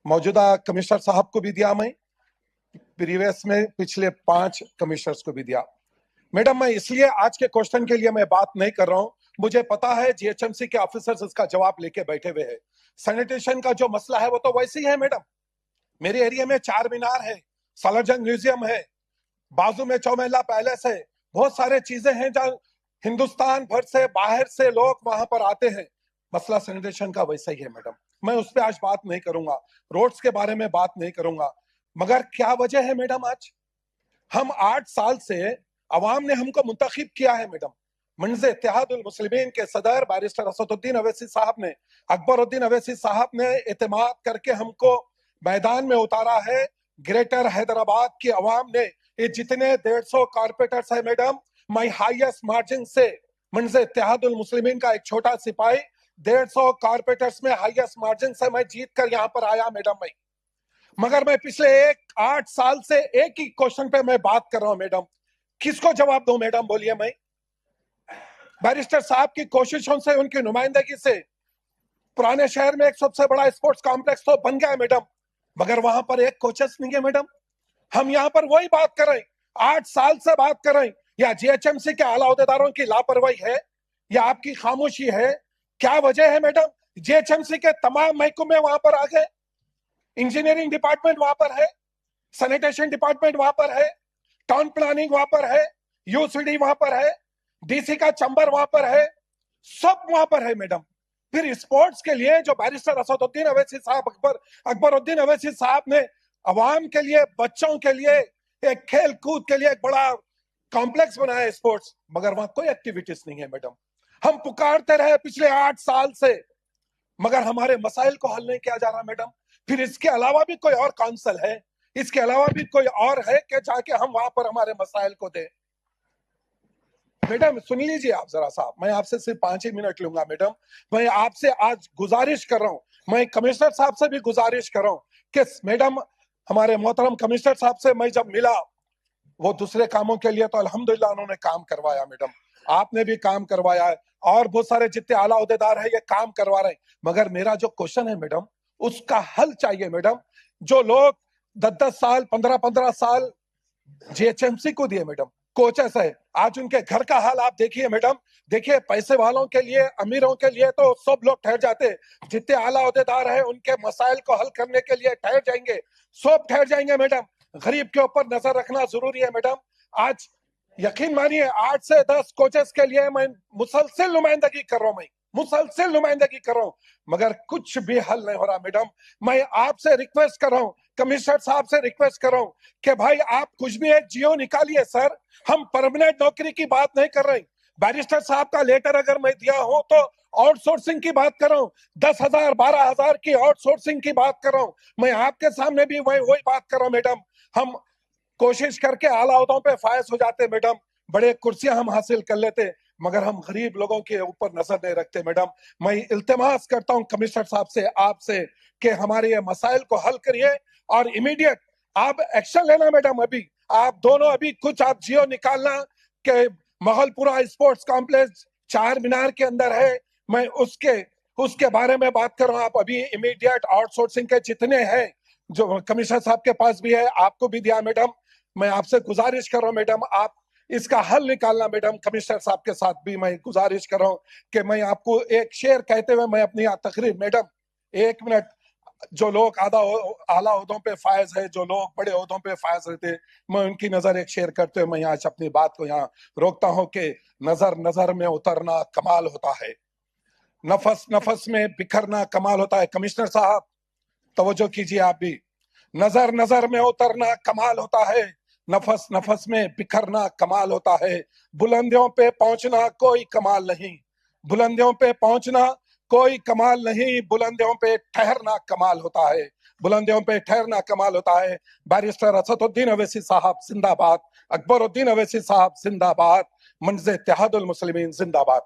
मौजूदा कमिश्नर साहब को भी दिया, मैं प्रीवियस में पिछले 5 कमिश्नर्स को भी दिया। मैडम, मैं इसलिए आज के क्वेश्चन के लिए मैं बात नहीं कर रहा हूं, मुझे पता है जीएचएमसी के ऑफिसर्स इसका जवाब लेके बैठे हुए हैं। सैनिटेशन का जो मसला है वो तो वैसे ही है मैडम। मेरे एरिया में 4 मीनार है, सलारजंग म्यूजियम है, बाजू में चौमेला पैलेस है, बहुत सारे चीजें हैं जहाँ हिंदुस्तान भर से बाहर से लोग वहां पर आते हैं। मसला सैनिटेशन का वैसा ही है मैडम। मैं उस पर आज बात नहीं करूंगा, रोड्स के बारे में बात नहीं करूंगा, मगर क्या वजह है मैडम? आज हम 8 साल से अवाम ने हमको मुंतखब किया है मैडम। मंज़ इत्तेहादुल मुस्लिमीन के सदर बैरिस्टर असदुद्दीन अवैसी साहब ने, अकबरुद्दीन अवैसी साहब ने एतमाद करके हमको मैदान में उतारा है। ग्रेटर हैदराबाद की अवाम ने, ये जितने 150 कारपोरेटर्स है मैडम, मैं हाईएस्ट मार्जिन से, मंज़ इत्तेहादुल मुस्लिमीन का एक छोटा सिपाही, 150 कारपोरेटर्स में हाईएस्ट मार्जिन से मैं जीत कर यहाँ पर आया मैडम। मगर मैं पिछले 8 साल से एक ही क्वेश्चन पे मैं बात कर रहा हूं मैडम। किसको जवाब दूं मैडम, बोलिए? मैं बैरिस्टर साहब की कोशिशों से, उनकी नुमाइंदगी से पुराने शहर में एक सबसे बड़ा स्पोर्ट्स कॉम्प्लेक्स तो बन गया मैडम, मगर वहां पर एक कोचेस नहीं है मैडम। हम यहाँ पर वही बात कर रहे हैं, 8 साल से बात कर रहे हैं। या जीएचएमसी के आला अहदेदारों की लापरवाही है या आपकी खामोशी है? क्या वजह है मैडम? जीएचएमसी के तमाम महकमे वहां पर आ गए, इंजीनियरिंग डिपार्टमेंट वहां पर है, सैनिटेशन डिपार्टमेंट वहां पर है, टाउन प्लानिंग वहां पर है, यूसीडी वहां पर है, डीसी का चैम्बर वहां पर है, सब वहां पर है मैडम। फिर स्पोर्ट्स के लिए जो बैरिस्टर असदुद्दीन अवैसी साहब, अकबरुद्दीन अवैसी साहब ने अवाम के लिए, बच्चों के लिए, एक खेल कूद के लिए एक बड़ा कॉम्प्लेक्स बनाया है स्पोर्ट्स, मगर वहां कोई एक्टिविटीज नहीं है मैडम। हम पुकारते रहे पिछले 8 साल से, मगर हमारे मसाइल को हल नहीं किया जा रहा मैडम। फिर इसके अलावा भी कोई और काउंसिल है, इसके अलावा भी कोई और है कि जाके हम वहां पर हमारे मसाइल को दें? मैडम सुन लीजिए आप जरा साहब, मैं आपसे सिर्फ 5 ही मिनट लूंगा मैडम। मैं आपसे आज गुजारिश कर रहा हूं, मैं कमिश्नर साहब से भी गुजारिश कर रहा हूं कि मैडम, हमारे मोहतरम कमिश्नर साहब से मैं जब मिला, वो दूसरे कामों के लिए तो अल्हम्दुलिल्लाह उन्होंने काम करवाया मैडम, आपने भी काम करवाया है, और बहुत सारे जितने आला अहदेदार है ये काम करवा रहे हैं। मगर मेरा जो क्वेश्चन है मैडम, उसका हल चाहिए मैडम। जो लोग 10-10 साल, 15-15 साल जीएचएमसी को दिए मैडम, कोचेस है, आज उनके घर का हाल आप देखिए मैडम। देखिए, पैसे वालों के लिए, अमीरों के लिए तो सब लोग ठहर जाते, जितने आला अहदेदार है उनके मसाइल को हल करने के लिए ठहर जाएंगे, सब ठहर जाएंगे मैडम। गरीब के ऊपर नजर रखना जरूरी है मैडम। आज यकीन मानिए 8 से 10 कोचेस के लिए मैं मुसलसल नुमाइंदगी कर रहा हूं, मैं मुसलसल नुमाइंदगी कर रहा हूं, मगर कुछ भी हल नहीं हो रहा मैडम। मैं आपसे रिक्वेस्ट कर रहा हूं, कमिश्नर साहब से रिक्वेस्ट कर रहा हूं कि भाई आप कुछ भी एक जियो निकालिए सर। हम परमानेंट नौकरी की बात नहीं कर रहे। बैरिस्टर साहब का लेटर अगर मैं दिया हूं तो आउटसोर्सिंग की बात कर रहा हूं, 10,000 12,000 की आउटसोर्सिंग की बात कर रहा हूं। मैं आपके सामने भी वही बात कर रहा हूं मैडम। हम कोशिश करके आला ओहदों पे फायज हो जाते मैडम, बड़े कुर्सियां हम हासिल कर लेते, मगर हम गरीब लोगों के ऊपर नजर नहीं रखते मैडम। मैं इल्तिमास करता हूं कमिश्नर साहब से, आपसे, कि हमारे ये मसाइल को हल करिए और इमीडिएट आप एक्शन लेना मैडम। अभी आप दोनों अभी कुछ आप जियो निकालना कि महलपुरा स्पोर्ट्स कॉम्प्लेक्स 4 मीनार के अंदर है, मैं उसके बारे में बात कर रहा हूं। आप अभी इमीडिएट आउटसोर्सिंग के जितने हैं, जो कमिश्नर साहब के पास भी है, आपको भी दिया मैडम, मैं आपसे गुजारिश कर रहा हूं मैडम, आप इसका हल निकालना मैडम। कमिश्नर साहब के साथ भी मैं गुजारिश कर रहा हूं कि मैं आपको एक शेर कहते हुए मैं अपनी तकरीर मैडम, 1 मिनट, जो लोग आला ओहदों पे फायज है, जो लोग बड़े ओहदों पे फायज रहते, मैं उनकी नजर एक शेर करते हुए मैं आज अपनी बात को यहाँ रोकता हूँ कि नजर नजर में उतरना कमाल होता है, नफस नफस में बिखरना कमाल होता है। कमिश्नर साहब तवज्जो कीजिए आप भी, नजर नजर में उतरना कमाल होता है, नफस नफस में बिखरना कमाल होता है। बुलंदियों पे पहुंचना कोई कमाल नहीं, बुलंदियों पे पहुंचना कोई कमाल नहीं, बुलंदियों पे ठहरना कमाल होता है, बुलंदियों पे ठहरना कमाल होता है। बैरिस्टर असदुद्दीन अवैसी साहब जिंदाबाद, अकबरुद्दीन अवैसी साहब जिंदाबाद, मंज़ इत्तेहादुल मुस्लिमीन जिंदाबाद।